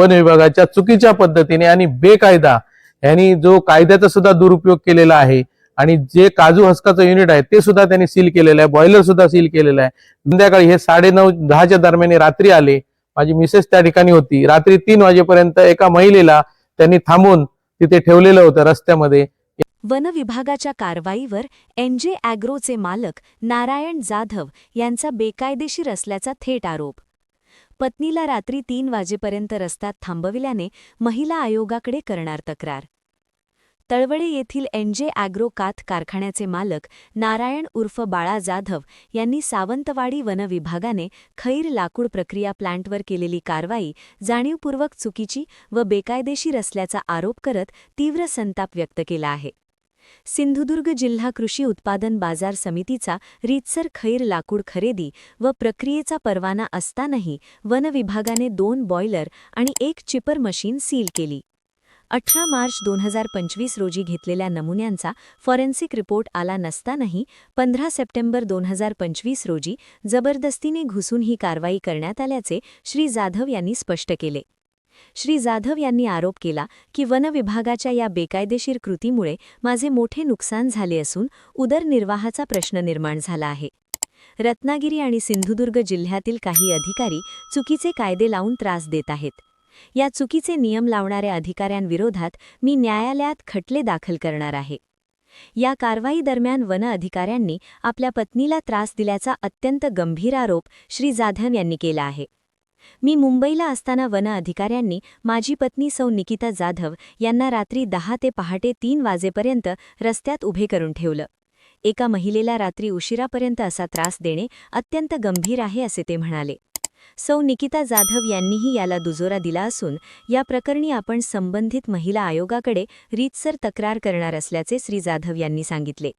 One विभागाच्या चुकीच्या पद्धतीने आणि बेकायदा यांनी जो कायद्याचा सुद्धा दुरुपयोग केलेला आहे आणि जे काजू हस्काचं युनिट आहे ते सुद्धा त्यांनी सील केलेलं आहे, बॉयलर सुद्धा सील केलेलं आहे। संध्याकाळी हे 9:30-10च्या दरम्यान रात्री आले, माझी मिसेस त्या ठिकाणी होती। रात्री 3 वाजेपर्यंत एका महिलेला त्यांनी थांबून तिथे ठेवलेलं होतं रस्त्यामध्ये। वन विभागाच्या कारवाईवर एनजे ॲग्रोचे मालक नारायण जाधव यांचा बेकायदेशीर असल्याचा थेट आरोप। पत्नीला रात्री 3 वाजेपर्यंत रस्त्यात थांबविल्याने महिला आयोगाकडे करणार तक्रार। तळवडे येथील एनजे ॲग्रो काथ कारखान्याचे मालक नारायण उर्फ बाळा जाधव यांनी सावंतवाडी वन विभागाने खैर लाकूड प्रक्रिया प्लांटवर केलेली कारवाई जाणीवपूर्वक चुकीची व बेकायदेशीर असल्याचा आरोप करत तीव्र संताप व्यक्त केला आहे। सिंधुदुर्ग जिल्हा कृषी उत्पादन बाजार समितीचा रीतसर खैर लाकूड खरेदी व प्रक्रियेचा परवाना असतानाही वन विभागाने 2 बॉयलर आणि 1 चिपर मशीन सील केली। 18 मार्च 2025 रोजी घेतलेल्या नमुन्यांचा फॉरेन्सिक रिपोर्ट आला नसतानाही 15 सप्टेंबर 2025 रोजी जबरदस्तीने घुसून ही कारवाई करण्यात आल्याचे श्री जाधव यांनी स्पष्ट केले। श्री जाधव यांनी आरोप केला की वन विभागाच्या या बेकायदेशीर कृतीमुळे माझे मोठे नुकसान झाले असून उदरनिर्वाहाचा प्रश्न निर्माण झाला आहे। रत्नागिरी आणि सिंधुदुर्ग जिल्ह्यातील काही अधिकारी चुकीचे कायदे लावून त्रास देत आहेत। या चुकीचे नियम लावणाऱ्या अधिकाऱ्यांविरोधात मी न्यायालयात खटले दाखल करणार आहे। या कारवाई दरम्यान वन अधिकाऱ्यांनी आपल्या पत्नीला त्रास दिल्याचा अत्यंत गंभीर आरोप श्री जाधव यांनी केला आहे। मी मुंबईला असताना वन अधिकाऱ्यांनी माझी पत्नी सौ निकिता जाधव यांना रात्री 10 ते पहाटे 3 वाजेपर्यंत रस्त्यात उभे करून ठेवलं। एका महिलेला रात्री उशिरापर्यंत असा त्रास देणे अत्यंत गंभीर आहे असे ते म्हणाले। सौ निकिता जाधव यांनीही याला दुजोरा दिला असून या प्रकरणी आपण संबंधित महिला आयोगाकडे रीतसर तक्रार करणार असल्याचे श्री जाधव यांनी सांगितले।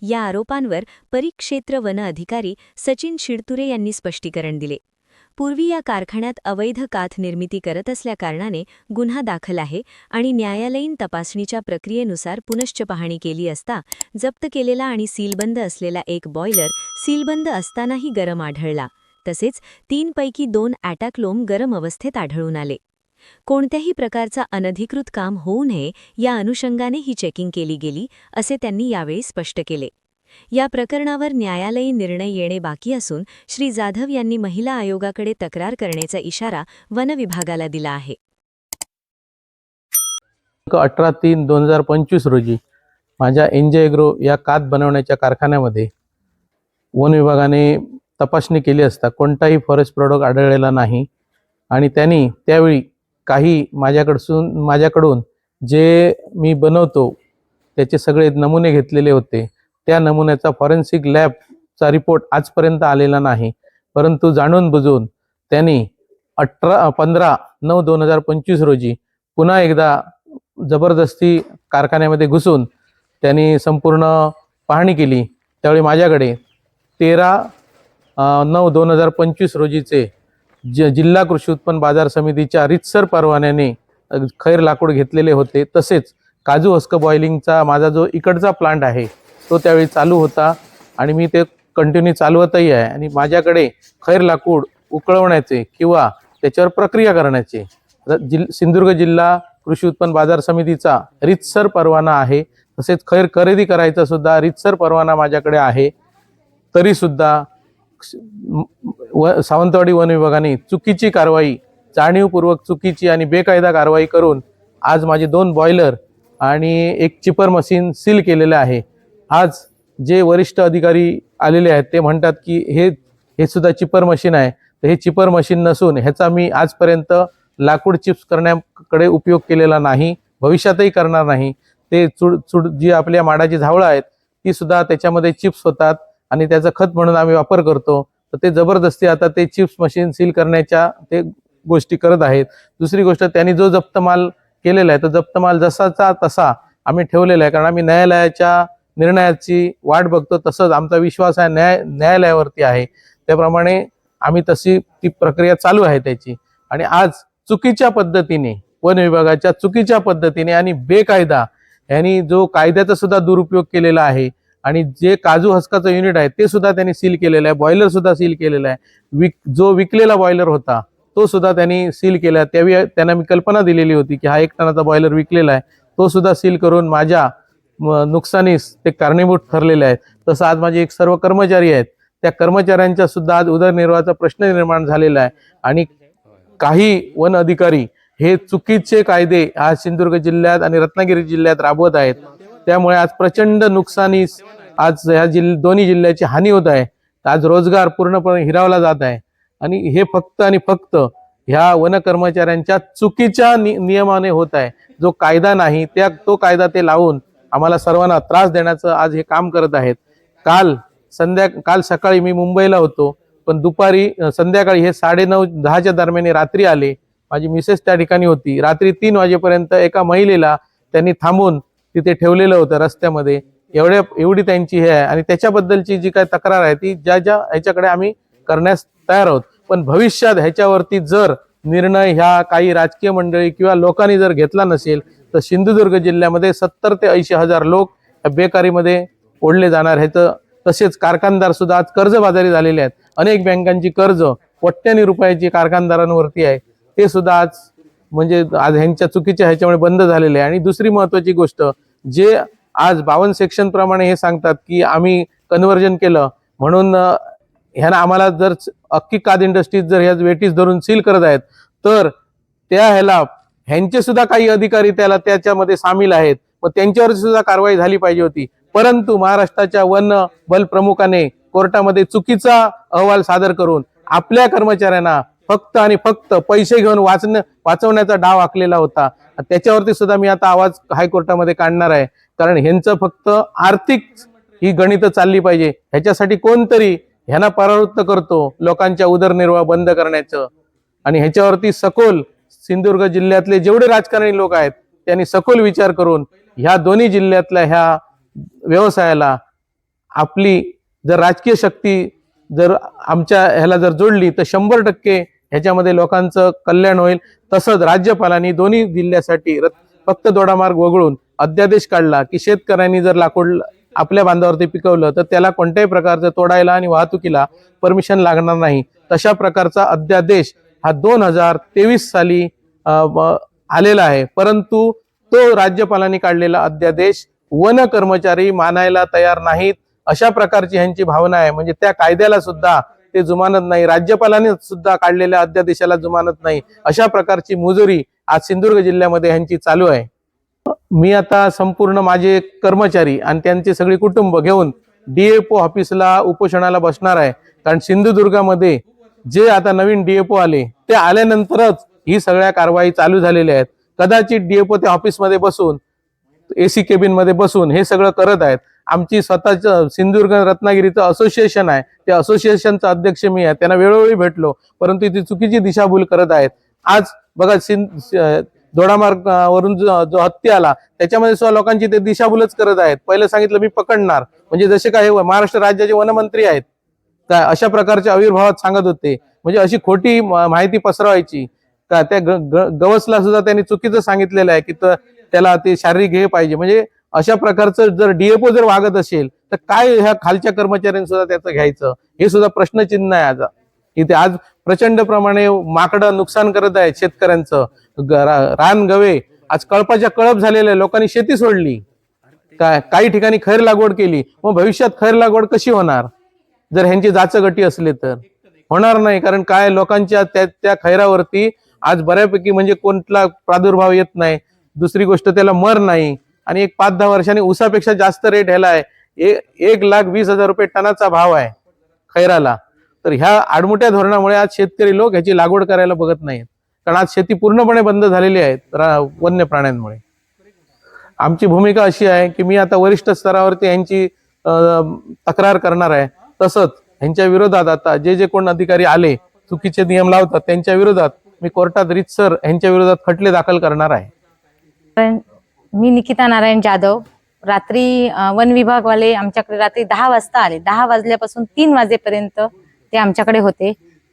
या आरोपांवर परिक्षेत्र वन अधिकारी सचिन शिडतुरे यांनी स्पष्टीकरण दिले। पूर्वी या कारखान्यात अवैध काथ निर्मिती करत असल्याकारणाने गुन्हा दाखल आहे आणि न्यायालयीन तपासणीच्या प्रक्रियेनुसार पुनश्च पाहणी केली असता जप्त केलेला आणि सीलबंद असलेला एक बॉयलर सीलबंद असतानाही गरम आढळला। तसेच 3 पैकी 2 ॲटॅक्लोम गरम अवस्थेत आढळून आले। कोणत्याही प्रकारचा अनधिकृत काम होऊ नये या अनुषंगाने ही चेकिंग केली गेली असे त्यांनी यावेळी स्पष्ट केले। या प्रकरणावर न्यायालयीन निर्णय येणे बाकी असून श्री जाधव यांनी महिला आयोगाकडे तक्रार करण्याचा इशारा वन विभागाला दिला आहे। 18/3/2025 रोजी माझ्या एनजे ॲग्रो या काथ बनवण्याच्या कारखान्यामध्ये वन विभागाने तपासणी केली असता कोणताही फॉरेस्ट प्रॉडक्ट आढळलेला नाही आणि त्यांनी त्यावेळी काही माझ्याकडून जे मी बनवतो त्याचे सगळे नमुने घेतलेले होते। त्या नमुन्याचा फॉरेन्सिक लॅबचा रिपोर्ट आजपर्यंत आलेला नाही, परंतु जाणून बुजून त्यांनी 15/9/2025 रोजी पुन्हा एकदा जबरदस्ती कारखान्यामध्ये घुसून त्यांनी संपूर्ण पाहणी केली। त्यावेळी माझ्याकडे 13/9/2025 रोजीचे जिल्हा कृषी उत्पन्न बाजार समितीच्या रीतसर परवान्याने खैर लाकूड घेतलेले होते। तसेच काजू हस्क बॉइलिंगचा माझा जो इकडचा प्लांट आहे तो त्यावेळी चालू होता आणि मी ते कंटिन्यू चालवतही आहे आणि माझ्याकडे खैर लाकूड उकळवण्याचे किंवा त्याच्यावर प्रक्रिया करण्याचे सिंधुदुर्ग जिल्हा कृषी उत्पन्न बाजार समितीचा रीतसर परवाना आहे। तसेच खैर खरेदी करायचा सुद्धा रीतसर परवाना माझ्याकडे आहे। तरी सुद्धा सावंतवाडी वन विभागाने चुकीची कारवाई, जाणीवपूर्वक चुकीची आणि बेकायदा कारवाई करून आज माझे 2 बॉयलर आणि 1 चिपर मशीन सील केलेले आहे। आज जे वरिष्ठ अधिकारी आलेले आहेत ते म्हणतात की हे सुद्धा चिपर मशीन आहे, तर हे चिपर मशीन नसून ह्याचा मी आजपर्यंत लाकूड चिप्स करण्याकडे उपयोग केलेला नाही, भविष्यातही करणार नाही। ते जी आपल्या माडाची झावळं आहेत ती सुद्धा त्याच्यामध्ये चिप्स होतात आणि त्याचा खत म्हणून आम्ही वापर करतो। तर ते जबरदस्ती आता ते चिप्स मशीन सील करण्याच्या ते गोष्टी करत आहेत। दुसरी गोष्ट, त्यांनी जो जप्त माल केलेला आहे तो जप्त माल जसाचा तसा आम्ही ठेवलेला आहे, कारण आम्ही न्यायालयाच्या निर्णयाची वाट बघतो। तसंच आमचा विश्वास आहे न्यायालयावरती आहे, त्याप्रमाणे आम्ही तशी ती प्रक्रिया चालू आहे त्याची। आणि आज चुकीच्या पद्धतीने वन विभागाच्या चुकीच्या पद्धतीने आणि बेकायदा यांनी जो कायद्याचा सुद्धा दुरुपयोग केलेला आहे आणि जे काजू हस्काचं युनिट आहे ते सुद्धा त्यांनी सील केलेलं आहे, बॉयलर सुद्धा सील केलेला आहे। जो विकलेला बॉयलर होता तो सुद्धा त्यांनी सील केला. त्यावेळी त्यांना मी कल्पना दिलेली होती की हा 1 टनाचा बॉयलर विकलेला आहे, तो सुद्धा सील करून माझ्या नुकसानीस ते कारणीभूत ठरलेले आहेत. तसं आज माझे एक सर्व कर्मचारी आहेत, त्या कर्मचाऱ्यांच्या सुद्धा आज उदरनिर्वाहाचा प्रश्न निर्माण झालेला आहे. आणि काही वन अधिकारी हे चुकीचे कायदे आज सिंधुदुर्ग जिल्ह्यात आणि रत्नागिरी जिल्ह्यात राबवत आहेत. त्यामुळे आज प्रचंड नुकसानीस आज ह्या दोन्ही जिल्ह्याची हानी होत आहे. आज रोजगार पूर्णपणे हिरावला जात आहे. आणि हे फक्त आणि फक्त ह्या वन कर्मचाऱ्यांच्या चुकीच्या नियमाने होत आहे. जो कायदा नाही तो कायदा ते लावून आम्हाला सर्वांना त्रास देण्याचं आज हे काम करत आहेत. काल सकाळी मी मुंबईला होतो, पण दुपारी संध्याकाळी हे 9:30-10च्या दरम्यान रात्री आले. माझी मिसेस त्या ठिकाणी होती. रात्री 3 वाजेपर्यंत एका महिलेला त्यांनी थांबून तिथे ठेवलेलं होतं रस्त्यामध्ये. एवढी त्यांची हे आहे. आणि त्याच्याबद्दलची जी काय तक्रार आहे ती ज्या ह्याच्याकडे आम्ही करण्यास तयार आहोत. पण भविष्यात ह्याच्यावरती जर निर्णय ह्या काही राजकीय मंडळी किंवा लोकांनी जर घेतला नसेल तर सिंधुदुर्ग जिल्ह्यामध्ये 70 ते 80 हजार लोक बेकारीमध्ये ओढले जाणार आहेत. तसेच कारखानदार सुद्धा आज कर्जबाजारी झालेले आहेत. अनेक बँकांची कर्ज कोट्यानी रुपयाची कारखानदारांवरती आहे, ते सुद्धा आज म्हणजे आज ह्यांच्या चुकीच्या ह्याच्यामुळे बंद झालेले आहे. आणि दुसरी महत्वाची गोष्ट, जे आज 52 सेक्शन प्रमाणे हे सांगतात की आम्ही कन्व्हर्जन केलं म्हणून ह्यांना आम्हाला जर अख्खी काद इंडस्ट्रीज जर ह्या वेटीस धरून सील करत आहेत तर ह्यांचे सुद्धा काही अधिकारी त्याच्यामध्ये सामील आहेत. मग त्यांच्यावर सुद्धा कारवाई झाली पाहिजे होती. परंतु महाराष्ट्राच्या वन बल प्रमुखाने कोर्टामध्ये चुकीचा अहवाल सादर करून आपल्या कर्मचाऱ्यांना फक्त आणि फक्त पैसे घेऊन वाचवण्याचा डाव आखलेला होता. त्याच्यावरती सुद्धा मी आता आवाज हायकोर्टामध्ये काढणार आहे. कारण ह्यांचं फक्त आर्थिक ही गणितं चालली पाहिजे. ह्याच्यासाठी कोणतरी ह्यांना परावृत्त करतो लोकांच्या उदरनिर्वाह बंद करण्याचं. आणि ह्याच्यावरती सखोल सिंधुदुर्ग जिल्ह्यातले जेवढे राजकारणी लोक आहेत त्यांनी सखोल विचार करून ह्या दोन्ही जिल्ह्यातल्या ह्या व्यवसायाला आपली जर राजकीय शक्ती जर आमच्या ह्याला जर जोडली तर 100% ह्याच्यामध्ये लोकांचं कल्याण होईल. तसंच राज्यपालांनी दोन्ही जिल्ह्यासाठी फक्त दोडामार्ग वगळून अध्यादेश काढला की शेतकऱ्यांनी जर लाकूड आपल्या बांधावरती पिकवलं तर त्याला कोणत्याही प्रकारचं तोडायला आणि वाहतुकीला परमिशन लागणार नाही. तशा प्रकारचा अध्यादेश हा 2023 साली आलेला आहे. परंतु तो राज्यपालांनी काढलेला अध्यादेश वन कर्मचारी मानायला तयार नाहीत. अशा प्रकारची ह्यांची भावना आहे. म्हणजे त्या कायद्याला सुद्धा ते जुमानत नाही, राज्यपालांनी सुद्धा काढलेल्या अध्यादेशाला जुमानत नाही. अशा प्रकारची मुजोरी आज सिंधुदुर्ग जिल्ह्यामध्ये ह्यांची चालू आहे. मी आता संपूर्ण माझे कर्मचारी आणि त्यांचे सगळे कुटुंब घेऊन डीएफओ ऑफिसला उपोषणाला बसणार आहे. कारण सिंधुदुर्गामध्ये जे आता नवीन डीएफओ आले ते आल्यानंतरच ही सगळ्या कारवाई चालू झालेल्या आहेत. कदाचित डीएफओ त्या ऑफिसमध्ये बसून एसी केबिन मध्ये बसून हे सगळं करत आहेत. आमची स्वतःचं सिंधुदुर्ग रत्नागिरीचं असोसिएशन आहे, त्या असोसिएशनचा अध्यक्ष मी आहे. त्यांना वेळोवेळी भेटलो, परंतु ती चुकीची दिशाभूल करत आहेत. आज बघा दोडामार्ग वरून जो हत्ती आला त्याच्यामध्ये सुद्धा लोकांची ते दिशाभूलच करत आहेत. पहिलं सांगितलं मी पकडणार, म्हणजे जसे काही महाराष्ट्र राज्याचे वनमंत्री आहेत काय अशा प्रकारच्या आविर्भावात सांगत होते. म्हणजे अशी खोटी माहिती पसरवायची का. त्या गवसला सुद्धा त्यांनी चुकीचं सांगितलेलं आहे की त्याला ते शारीरिक हे पाहिजे. म्हणजे अशा प्रकारचं जर डीएफओ जर वागत असेल तर काय ह्या खालच्या कर्मचाऱ्यांनी सुद्धा त्याचं घ्यायचं, हे सुद्धा प्रश्नचिन्ह आहे. आज इथे आज प्रचंड प्रमाणे माकडं नुकसान करत आहेत शेतकऱ्यांचं. रान गवे आज कळपाच्या कळप झालेल्या लोकांनी शेती सोडली, काही ठिकाणी खैर लागवड केली. मग भविष्यात खैर लागवड कशी होणार जर ह्यांची जाचगटी असले तर? होणार नाही. कारण काय लोकांच्या त्या खैरावरती आज बऱ्यापैकी म्हणजे कोणता प्रादुर्भाव येत नाही. दुसरी गोष्ट त्याला मर नाही. आणि एक 5-10 वर्षांनी ऊसापेक्षा जास्त रेट ह्याला आहे. 1,20,000 रुपये टनाचा भाव आहे खैराला. तर ह्या आडमुठ्या धोरणामुळे आज शेतकरी लोक ह्याची लागवड करायला बघत नाहीत. कारण आज शेती पूर्णपणे बंद झालेली आहे वन्य प्राण्यांमुळे. आमची भूमिका अशी आहे की मी आता वरिष्ठ स्तरावरती यांची तक्रार करणार आहे. तसंच यांच्या विरोधात आता जे कोण अधिकारी आले चुकीचे नियम लावतात त्यांच्या विरोधात मी कोर्टात रीतसर यांच्या विरोधात खटले दाखल करणार आहे. मी निकिता नारायण जाधव. रात्री वन विभागवाले आमच्याकडे रात्री 10 वाजता आले. 10 वाजल्यापासून 3 वाजेपर्यंत ते आमच्याकडे होते.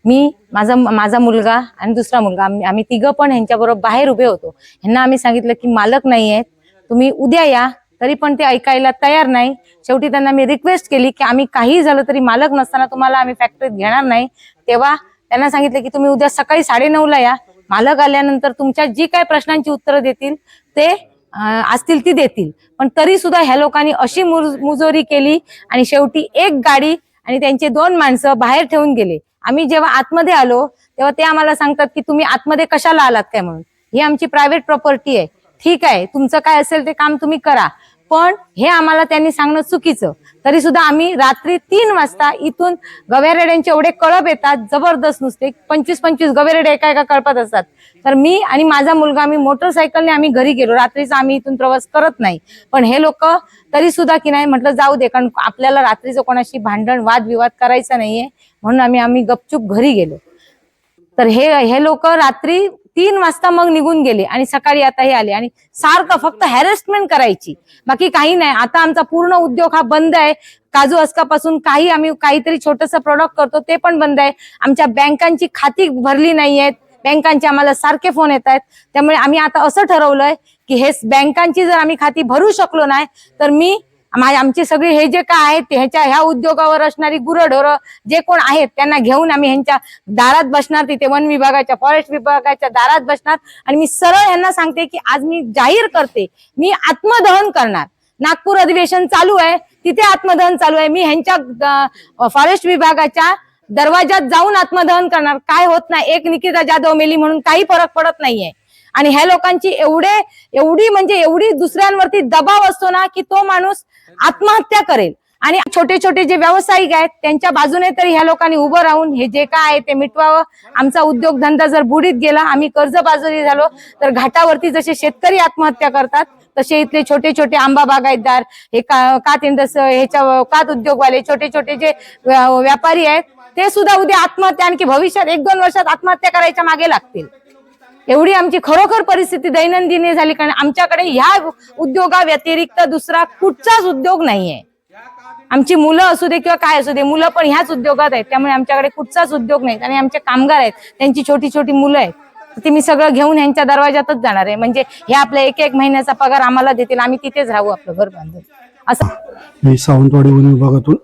मी माझा मुलगा आणि दुसरा मुलगा आम्ही तिघं पण ह्यांच्याबरोबर बाहेर उभे होतो. ह्यांना आम्ही सांगितलं की मालक नाही आहेत, तुम्ही उद्या या. तरी पण ते ऐकायला तयार नाही. शेवटी त्यांना मी रिक्वेस्ट केली की आम्ही काही झालं तरी मालक नसताना तुम्हाला आम्ही फॅक्टरीत घेणार नाही. तेव्हा त्यांना सांगितलं की तुम्ही उद्या सकाळी 9:30ला या. मालक आल्यानंतर तुमच्या जी काही प्रश्नांची उत्तरं देतील ते असतील ती देतील. पण तरी सुद्धा ह्या लोकांनी अशी मुजोरी केली आणि शेवटी एक गाडी आणि त्यांचे 2 माणसं बाहेर ठेवून गेले. आम्ही जेव्हा आतमध्ये आलो तेव्हा ते आम्हाला सांगतात की तुम्ही आतमध्ये कशाला आलात काय म्हणून. ही आमची प्रायव्हेट प्रॉपर्टी आहे. ठीक आहे, तुमचं काय असेल ते काम तुम्ही करा, पण हे आम्हाला त्यांनी सांगणं चुकीचं. तरी सुद्धा आम्ही रात्री 3 वाजता इथून गवेरेड्यांचे एवढे कळप येतात जबरदस्त, नुसते 25-25 गवेरेडे एका कळपात असतात. तर मी आणि माझा मुलगा आम्ही मोटरसायकलने आम्ही घरी गेलो. रात्रीचा आम्ही इथून प्रवास करत नाही. पण हे लोक तरी सुद्धा की नाही म्हटलं जाऊ दे, कारण आपल्याला रात्रीचं कोणाशी भांडण वादविवाद करायचा नाहीये, म्हणून आम्ही गपचूप घरी गेलो. तर हे लोक रात्री 3 वाजता मग निघून गेले आणि सकाळी आता हे आले आणि सारखं फक्त हॅरेसमेंट करायची, बाकी काही नाही. आता आमचा पूर्ण उद्योग हा बंद आहे. काजू अस्कापासून आम्ही काहीतरी छोटंसं प्रोडक्ट करतो ते पण बंद आहे. आमच्या बँकांची खाती भरली नाहीयेत. बँकांचे आम्हाला सारखे फोन येत आहेत. त्यामुळे आम्ही आता असं ठरवलंय की हे बँकांची जर आम्ही खाती भरू शकलो नाही तर आमचे सगळे हे जे काय आहेत ह्या उद्योगावर असणारी गुरंढोरं जे कोण आहेत त्यांना घेऊन आम्ही ह्यांच्या दारात बसणार. तिथे वन विभागाच्या, फॉरेस्ट विभागाच्या दारात बसणार आणि मी सरळ ह्यांना सांगते की आज मी जाहीर करते, मी आत्मदहन करणार. नागपूर अधिवेशन चालू आहे, तिथे आत्मदहन चालू आहे. मी ह्यांच्या फॉरेस्ट विभागाच्या दरवाजात जाऊन आत्मदहन करणार. काय होत नाही, एक निकिता जाधव मेली म्हणून काही फरक पडत नाहीये. आणि ह्या लोकांची एवढी दुसऱ्यांवरती दबाव असतो ना की तो माणूस आत्महत्या करेल. आणि छोटे छोटे जे व्यावसायिक आहेत त्यांच्या बाजूने तरी ह्या लोकांनी उभं राहून हे जे काय आहे ते मिटवावं. आमचा उद्योगधंदा जर बुडीत गेला, आम्ही कर्जबाजारी झालो, तर घाटावरती जसे शेतकरी आत्महत्या करतात तसे इथले छोटे छोटे आंबा बागायतदार, हे कात उद्योगवाले, छोटे छोटे जे व्यापारी आहेत ते सुद्धा उद्या आत्महत्या, आणखी भविष्यात 1-2 वर्षात आत्महत्या करायच्या मागे लागतील. एवढी आमची खरोखर परिस्थिती दैनंदिन झाली. कारण आमच्याकडे ह्या उद्योगा व्यतिरिक्त दुसरा कुठचाच उद्योग नाहीये. आमची मुलं असू दे किंवा काय असू दे, मुलं पण ह्याच उद्योगात आहेत. त्यामुळे आमच्याकडे कुठचाच उद्योग नाही. आणि आमचे कामगार आहेत, त्यांची छोटी छोटी मुलं आहेत, ते मी सगळं घेऊन ह्यांच्या दरवाजातच जाणार आहे. म्हणजे हे आपल्या 1-1 महिन्याचा पगार आम्हाला देतील, आम्ही तिथेच राहू आपलं घर बांधून. असं मी सावंतवाडी वन विभागातून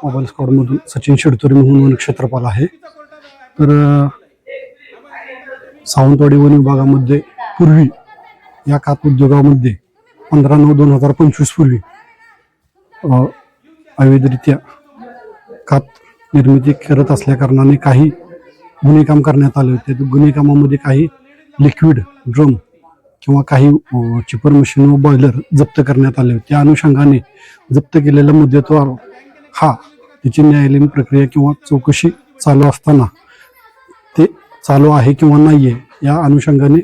मोबाईल स्क्वॉड मधून सचिन शिडतोरे म्हणून वन क्षेत्रपाल आहे. तर सावंतवाडी वन विभागामध्ये पूर्वी या कात उद्योगामध्ये 15/9/2025 पूर्वी अवैधरित्या कात निर्मिती करत असल्या कारणाने काही गुन्हे काम करण्यात आले होते. गुन्हे कामामध्ये काही लिक्विड ड्रम किंवा काही चिपर मशीन व बॉयलर जप्त करण्यात आले होते. त्या अनुषंगाने जप्त केलेला मुदतवार हा त्याची न्यायालयीन प्रक्रिया किंवा चौकशी चालू असताना ते चालू आहे किंवा नाहीये या अनुषंगाने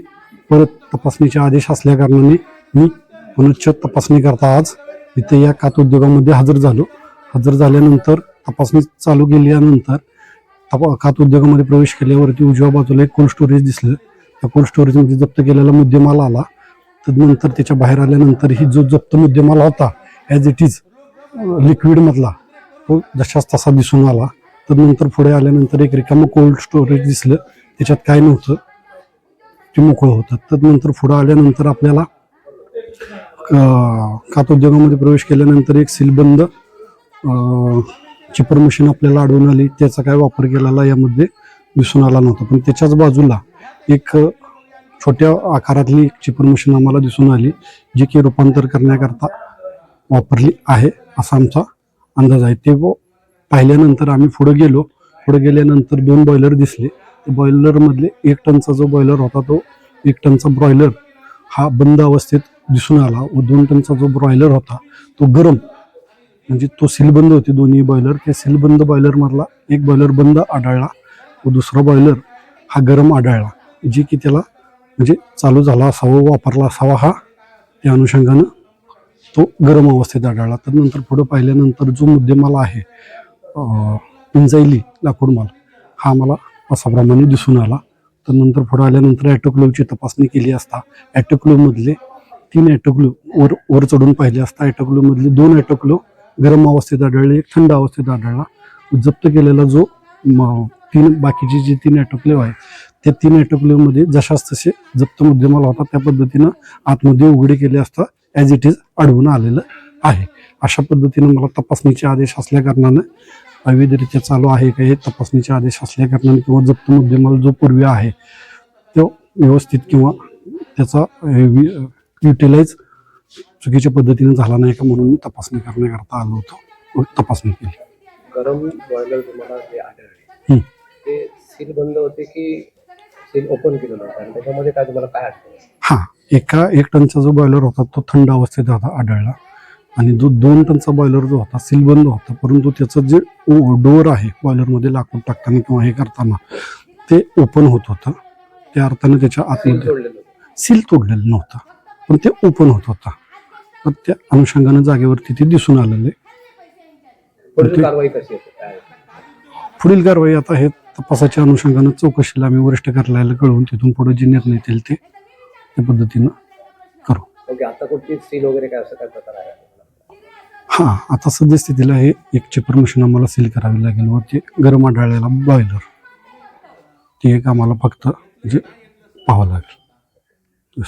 परत तपासणीचे आदेश असल्या कारणाने मी पुनश्च तपासणी करता आज इथे या कात उद्योगामध्ये हजर झालो. हजर झाल्यानंतर तपासणी चालू केल्यानंतर कात उद्योगामध्ये प्रवेश केल्यावरती उजव्या बाजूला एक कोल्ड स्टोरेज दिसलं. त्या कोल्ड स्टोरेजमध्ये जप्त केलेला मुद्देमाल आला. तदनंतर त्याच्या बाहेर आल्यानंतर ही जो जप्त मुद्देमाल होता ॲज इट इज लिक्विड मधला तो जशाच तसा दिसून आला. तदनंतर पुढे आल्यानंतर एक रिकामं कोल्ड स्टोरेज दिसलं, त्याच्यात काय नव्हतं, ते मोकळं होतं. तदनंतर पुढे आल्यानंतर आपल्याला कात उद्योगामध्ये प्रवेश केल्यानंतर एक सीलबंद चिपर मशीन आपल्याला आढळून आली. त्याचा काय वापर केलेला यामध्ये दिसून आला नव्हता. पण त्याच्याच बाजूला एक छोट्या आकारातली चिपर मशीन आम्हाला दिसून आली, जी की रूपांतर करण्याकरता वापरली आहे असा आमचा अंदाज आहे. ते पाहिल्यानंतर आम्ही पुढे गेलो. पुढे गेल्यानंतर 2 बॉयलर दिसले. त्या बॉयलरमधले 1 टनचा जो बॉयलर होता तो 1 टनचा ब्रॉयलर हा बंद अवस्थेत दिसून आला व 2 टनचा जो ब्रॉयलर होता तो गरम, म्हणजे तो सीलबंद होते दोन्ही बॉयलर. त्या सीलबंद बॉयलर मधला एक बॉयलर बंद आढळला व दुसरा बॉयलर हा गरम आढळला, जी की त्याला म्हणजे चालू झाला असावा, वापरला असावा, हा त्या अनुषंगानं तो गरम अवस्थेत आढळला. त्यानंतर पुढे पाहिल्यानंतर जो मुद्देमाल आहे पिंजायली लाकूड माल हा आम्हाला असाप्रमाणे दिसून आला. त्यानंतर पुढे आल्यानंतर ॲटोक्लेवची तपासणी केली असता ॲटोक्लेवमधले 3 ॲटोक्लेव वर चढून पाहिले असता ॲटोक्लेवमधले 2 ॲटोक्लेव गरम अवस्थेत आढळले, एक थंड अवस्थेत आढळला. जप्त केलेला जो बाकीचे जे 3 ॲटोक्लेव आहे त्या 3 ॲटोक्लेवमध्ये जशाच तसे जप्त मुद्देमाल होता त्या पद्धतीनं आतमध्ये उघडे केले असता ॲज इट इज आढळून आलेलं आहे. अशा पद्धतीनं मला तपासणीचे आदेश असल्या कारणानं अवैधरित्या चालू आहे का हे तपासणीचे आदेश असल्या कारणाने किंवा जप्त मुद्देमाल जो पूर्वी आहे तो व्यवस्थित किंवा त्याचा युटिलाइज चुकीच्या पद्धतीने झाला नाही का म्हणून मी तपासणी करण्याकरता आलो होतो व तपासणी केली. गरम बॉयलर तुम्हाला जे आढळले ते सील बंद होते की सील ओपन केलेलं होतं आणि त्याच्यामध्ये काय तुम्हाला काय आढळलं? हा, 1 टनचा जो बॉयलर होता तो थंड अवस्थेत होता आढळला आणि जो 2 टनचा बॉयलर जो होता सीलबंद होता, परंतु त्याचं जे डोअर आहे बॉयलरमध्ये लाकूड टाकताना किंवा हे करताना ते ओपन होत होतं. त्या अर्थाने त्याच्या सील आतमध्ये सोडलेलं होतं. सील तोडलेलं नव्हतं पण ते ओपन होत होता. तर त्या अनुषंगाने जागेवरती ते दिसून आलेले. पुढील कारवाई कशी होते काय? पुढील कारवाई आता हे तपासाच्या अनुषंगाने चौकशीला आम्ही वरिष्ठ कार्यालयाला कळवून तिथून पुढे जे निर्णय येतील ते त्या पद्धतीनं करू. ओके, आता कुठली सील वगैरे काय असं काय प्रकार आहे? हा, आता सद्यस्थितीला हे एक चिपर मशीन आम्हाला सील करावी लागेल व ते गरम आढळलेला बॉयलर ते एक आम्हाला फक्त जे पाहावं लागेल.